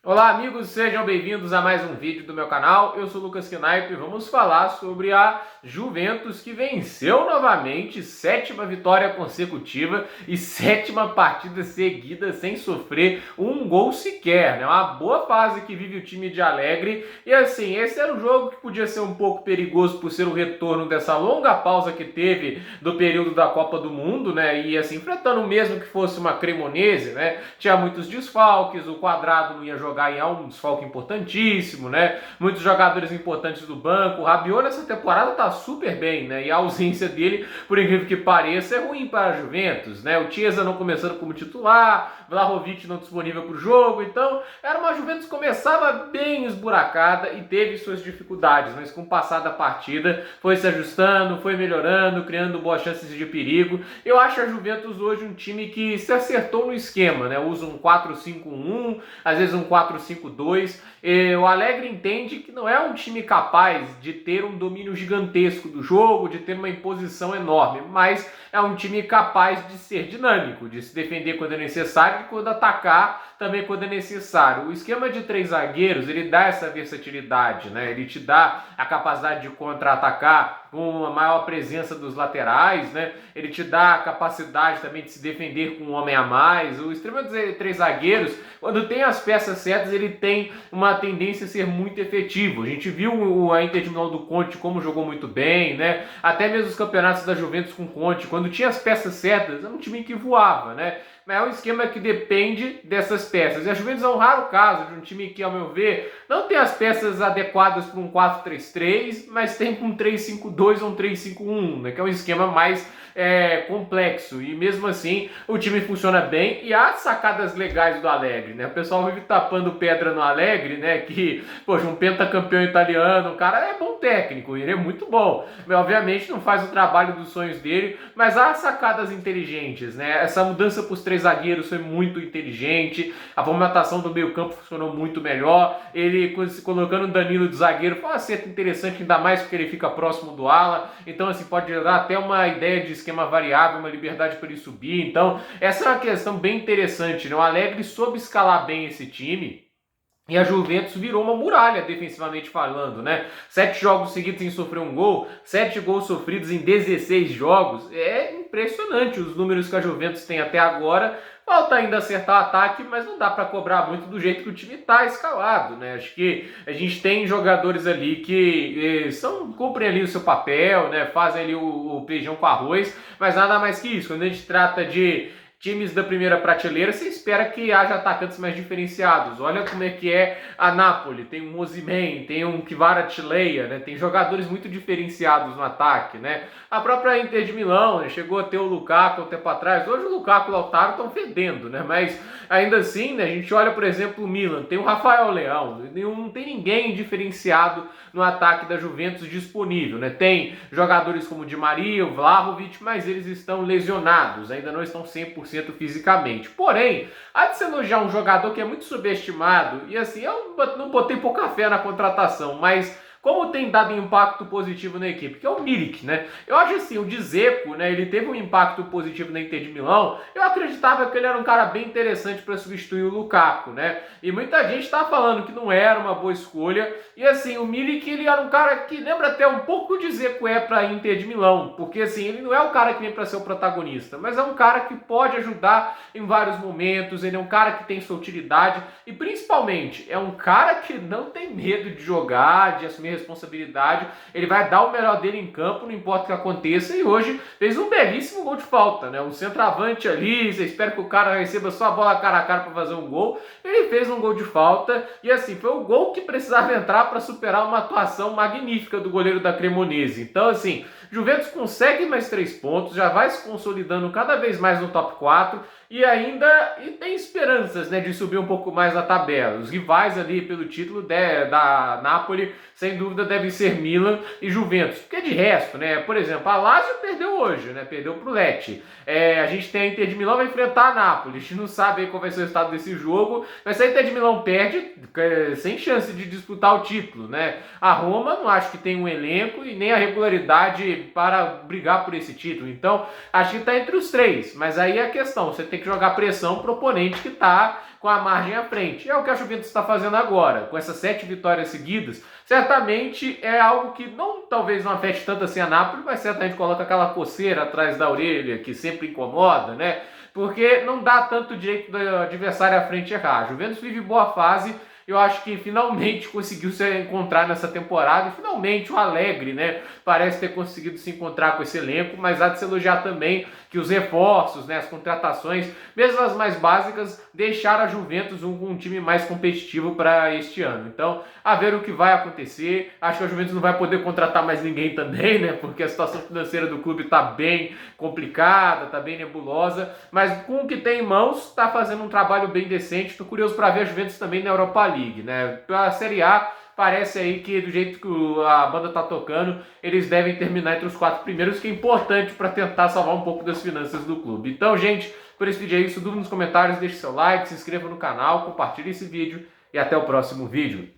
Olá amigos, sejam bem-vindos a mais um vídeo do meu canal. Eu sou o Lucas Knaip e vamos falar sobre a Juventus, que venceu novamente, sétima vitória consecutiva e sétima partida seguida sem sofrer um gol sequer, né? Uma boa fase que vive o time de Allegri. E assim, esse era um jogo que podia ser um pouco perigoso por ser o retorno dessa longa pausa que teve do período da Copa do Mundo, né? E assim, enfrentando mesmo que fosse uma Cremonese, né? Tinha muitos desfalques, o Quadrado não ia jogar em um desfalque importantíssimo, né? Muitos jogadores importantes do banco. O Rabiot nessa temporada tá super bem, né? E a ausência dele, por incrível que pareça, é ruim para a Juventus, né? O Chiesa não começando como titular, Vlahovic não disponível para o jogo, então era uma Juventus que começava bem esburacada e teve suas dificuldades, mas com o passar da partida foi se ajustando, foi melhorando, criando boas chances de perigo. Eu acho a Juventus hoje um time que se acertou no esquema, né? Usa um 4-5-1, às vezes um 4-5-2. O Allegri entende que não é um time capaz de ter um domínio gigantesco do jogo, de ter uma imposição enorme, mas é um time capaz de ser dinâmico, de se defender quando é necessário e quando atacar também quando é necessário. O esquema de três zagueiros, ele dá essa versatilidade, né? Ele te dá a capacidade de contra-atacar com a maior presença dos laterais, né? Ele te dá a capacidade também de se defender com um homem a mais. O esquema de três zagueiros, quando tem as peças certas, ele tem uma tendência a ser muito efetivo. A gente viu a Inter de Milão do Conte como jogou muito bem, né? Até mesmo os campeonatos da Juventus com Conte, quando tinha as peças certas, era um time que voava, né? Mas é um esquema que depende dessas peças. E a Juventus é um raro caso de um time que, ao meu ver, não tem as peças adequadas para um 4-3-3, mas tem um 3-5-2 ou um 3-5-1, né? Que é um esquema mais complexo. E mesmo assim, o time funciona bem e há sacadas legais do Allegri, né? O pessoal vive tapando pedra no Allegri, né? Que, poxa, um pentacampeão italiano, o cara é bom técnico, ele é muito bom. Mas, obviamente, não faz o trabalho dos sonhos dele, mas há sacadas inteligentes, né? Essa mudança para os três zagueiros foi muito inteligente, a formatação do meio-campo funcionou muito melhor. Ele colocando o Danilo de zagueiro foi um acerto interessante, ainda mais porque ele fica próximo do ala, então assim pode dar até uma ideia de esquema variável, uma liberdade para ele subir. Então essa é uma questão bem interessante, né? O Allegri soube escalar bem esse time. E a Juventus virou uma muralha, defensivamente falando, né? 7 jogos seguidos sem sofrer um gol, 7 gols sofridos em 16 jogos. É impressionante os números que a Juventus tem até agora. Falta ainda acertar o ataque, mas não dá para cobrar muito do jeito que o time está escalado, né? Acho que a gente tem jogadores ali que cumprem ali o seu papel, né? Fazem ali o feijão com arroz, mas nada mais que isso. Quando a gente trata de times da primeira prateleira, você espera que haja atacantes mais diferenciados. Olha como é que é a Napoli, tem um Osimhen, tem um Kvaratskhelia, né? Tem jogadores muito diferenciados no ataque, né? A própria Inter de Milão, né? Chegou a ter o Lukaku um tempo atrás. Hoje o Lukaku e o Lautaro estão fedendo, né? Mas ainda assim, né? A gente olha, por exemplo, o Milan, tem o Rafael Leão, não tem ninguém diferenciado no ataque da Juventus disponível, né? Tem jogadores como o Di Maria, o Vlahovic, mas eles estão lesionados, ainda não estão 100% fisicamente. Porém, há de se elogiar um jogador que é muito subestimado, e assim, eu não botei pouca fé na contratação, mas como tem dado impacto positivo na equipe, que é o Milik, né? Eu acho assim, o Dzeko, né, ele teve um impacto positivo na Inter de Milão. Eu acreditava que ele era um cara bem interessante para substituir o Lukaku, né? E muita gente tá falando que não era uma boa escolha. E assim, o Milik, ele era um cara que lembra até um pouco o Dzeko para a Inter de Milão, porque assim, ele não é o cara que vem para ser o protagonista, mas é um cara que pode ajudar em vários momentos. Ele é um cara que tem sua utilidade e principalmente é um cara que não tem medo de jogar, de assumir responsabilidade. Ele vai dar o melhor dele em campo, não importa o que aconteça, e hoje fez um belíssimo gol de falta, né? Um centroavante ali, você espera que o cara receba só a bola cara a cara para fazer um gol. Ele fez um gol de falta e assim, foi o gol que precisava entrar para superar uma atuação magnífica do goleiro da Cremonese. Então assim, Juventus consegue mais 3 pontos, já vai se consolidando cada vez mais no top 4 e ainda tem esperanças, né, de subir um pouco mais na tabela. Os rivais ali pelo título da Napoli, sem dúvida, devem ser Milan e Juventus. Porque de resto, né, por exemplo, a Lazio perdeu hoje, né, perdeu pro Lecce. A gente tem a Inter de Milão vai enfrentar a Napoli. A gente não sabe aí qual vai ser o resultado desse jogo, mas se a Inter de Milão perde, sem chance de disputar o título, né? A Roma não acho que tem um elenco e nem a regularidade para brigar por esse título. Então, acho que está entre os três. Mas aí é a questão, você tem que jogar pressão pro oponente que está com a margem à frente. É o que a Juventus está fazendo agora, com essas 7 vitórias seguidas. Certamente é algo que talvez não afete tanto assim a Napoli, mas certamente coloca aquela coceira atrás da orelha que sempre incomoda, né? Porque não dá tanto direito do adversário à frente errar. A Juventus vive boa fase. Eu acho que finalmente conseguiu se encontrar nessa temporada e finalmente o Allegri, né, parece ter conseguido se encontrar com esse elenco, mas há de se elogiar também que os reforços, né, as contratações, mesmo as mais básicas, deixaram a Juventus um time mais competitivo para este ano. Então, a ver o que vai acontecer. Acho que a Juventus não vai poder contratar mais ninguém também, né, porque a situação financeira do clube está bem complicada, está bem nebulosa, mas com o que tem em mãos, está fazendo um trabalho bem decente. Estou curioso para ver a Juventus também na Europa League, né? A Série A parece aí que do jeito que a banda tá tocando, eles devem terminar entre os 4 primeiros, que é importante para tentar salvar um pouco das finanças do clube. Então, gente, por esse vídeo é isso. Dúvida nos comentários, deixe seu like, se inscreva no canal, compartilhe esse vídeo e até o próximo vídeo.